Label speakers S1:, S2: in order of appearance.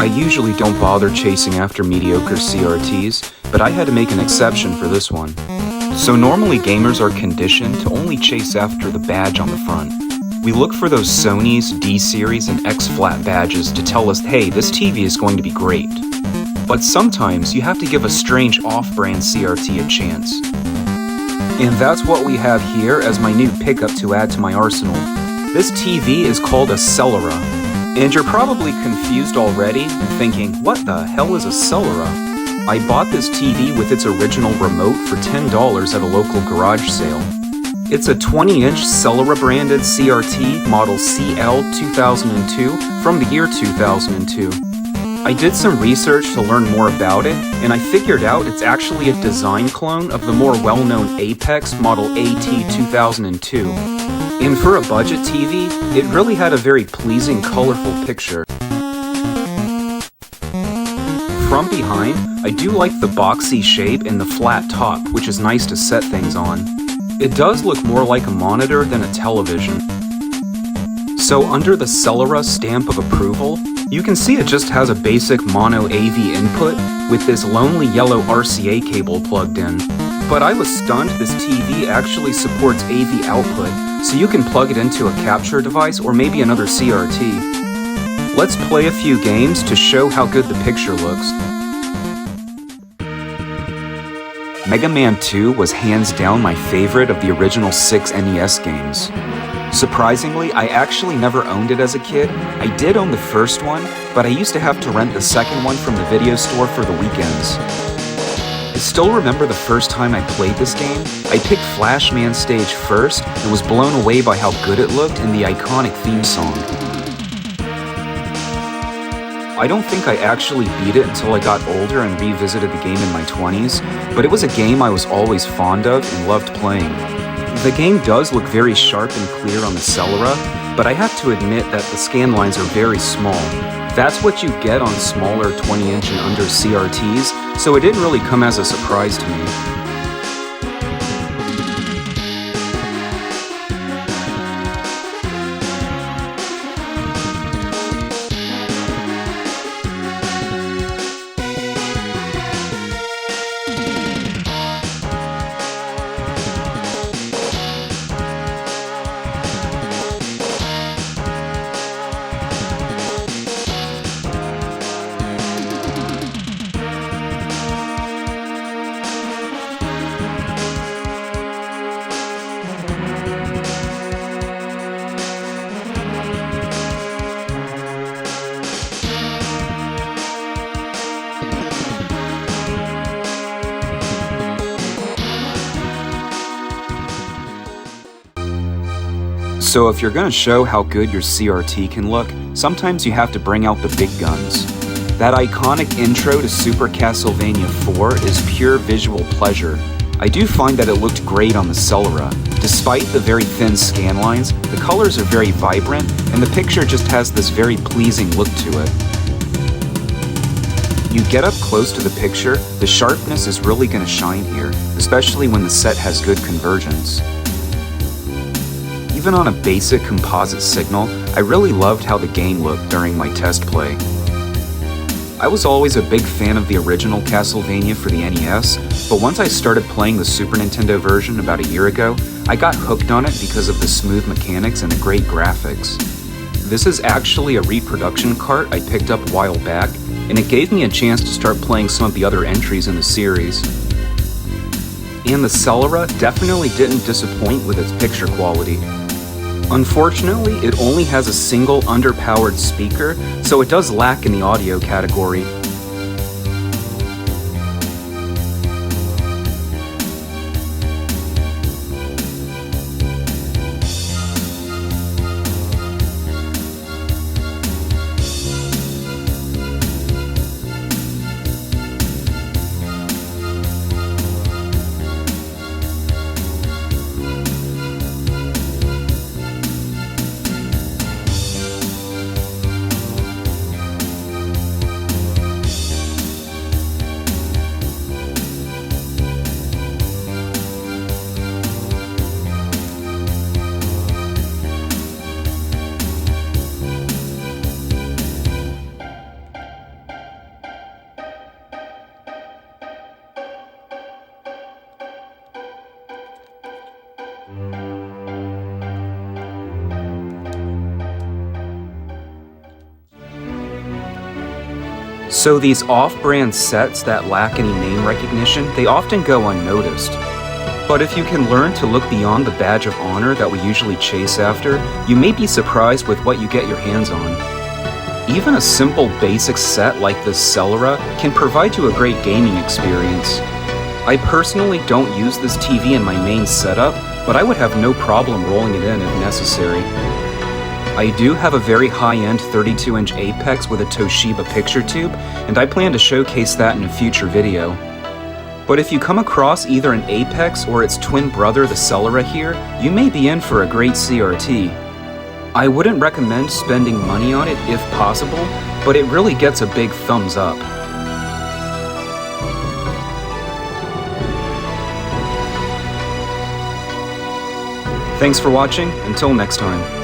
S1: I usually don't bother chasing after mediocre CRTs, but I had to make an exception for this one. So normally gamers are conditioned to only chase after the badge on the front. We look for those Sony's D-Series and X-Flat badges to tell us, hey, this TV is going to be great. But sometimes you have to give a strange off-brand CRT a chance. And that's what we have here as my new pickup to add to my arsenal. This TV is called a Celera. And you're probably confused already and thinking, what the hell is a Celera? I bought this TV with its original remote for $10 at a local garage sale. It's a 20-inch Celera branded CRT model CL-2002 from the year 2002. I did some research to learn more about it, and I figured out it's actually a design clone of the more well-known Apex model AT-2002. And for a budget TV, it really had a very pleasing, colorful picture. From behind, I do like the boxy shape and the flat top, which is nice to set things on. It does look more like a monitor than a television. So under the Celera stamp of approval, you can see it just has a basic mono AV input with this lonely yellow RCA cable plugged in. But I was stunned this TV actually supports AV output, so you can plug it into a capture device or maybe another CRT. Let's play a few games to show how good the picture looks. Mega Man 2 was hands down my favorite of the original 6 NES games. Surprisingly, I actually never owned it as a kid. I did own the first one, but I used to have to rent the second one from the video store for the weekends. I still remember the first time I played this game. I picked Flashman stage first and was blown away by how good it looked and the iconic theme song. I don't think I actually beat it until I got older and revisited the game in my 20s, but it was a game I was always fond of and loved playing. The game does look very sharp and clear on the Celera, but I have to admit that the scan lines are very small. That's what you get on smaller 20-inch and under CRTs, so it didn't really come as a surprise to me. So if you're gonna show how good your CRT can look, sometimes you have to bring out the big guns. That iconic intro to Super Castlevania 4 is pure visual pleasure. I do find that it looked great on the Celera. Despite the very thin scan lines, the colors are very vibrant, and the picture just has this very pleasing look to it. You get up close to the picture, the sharpness is really gonna shine here, especially when the set has good convergence. Even on a basic composite signal, I really loved how the game looked during my test play. I was always a big fan of the original Castlevania for the NES, but once I started playing the Super Nintendo version about a year ago, I got hooked on it because of the smooth mechanics and the great graphics. This is actually a reproduction cart I picked up a while back, and it gave me a chance to start playing some of the other entries in the series. And the Celera definitely didn't disappoint with its picture quality. Unfortunately, it only has a single underpowered speaker, so it does lack in the audio category. So these off-brand sets that lack any name recognition, they often go unnoticed. But if you can learn to look beyond the badge of honor that we usually chase after, you may be surprised with what you get your hands on. Even a simple basic set like this Celera can provide you a great gaming experience. I personally don't use this TV in my main setup, but I would have no problem rolling it in if necessary. I do have a very high-end 32-inch Apex with a Toshiba picture tube, and I plan to showcase that in a future video. But if you come across either an Apex or its twin brother, the Celera here, you may be in for a great CRT. I wouldn't recommend spending money on it if possible, but it really gets a big thumbs up. Thanks for watching, until next time.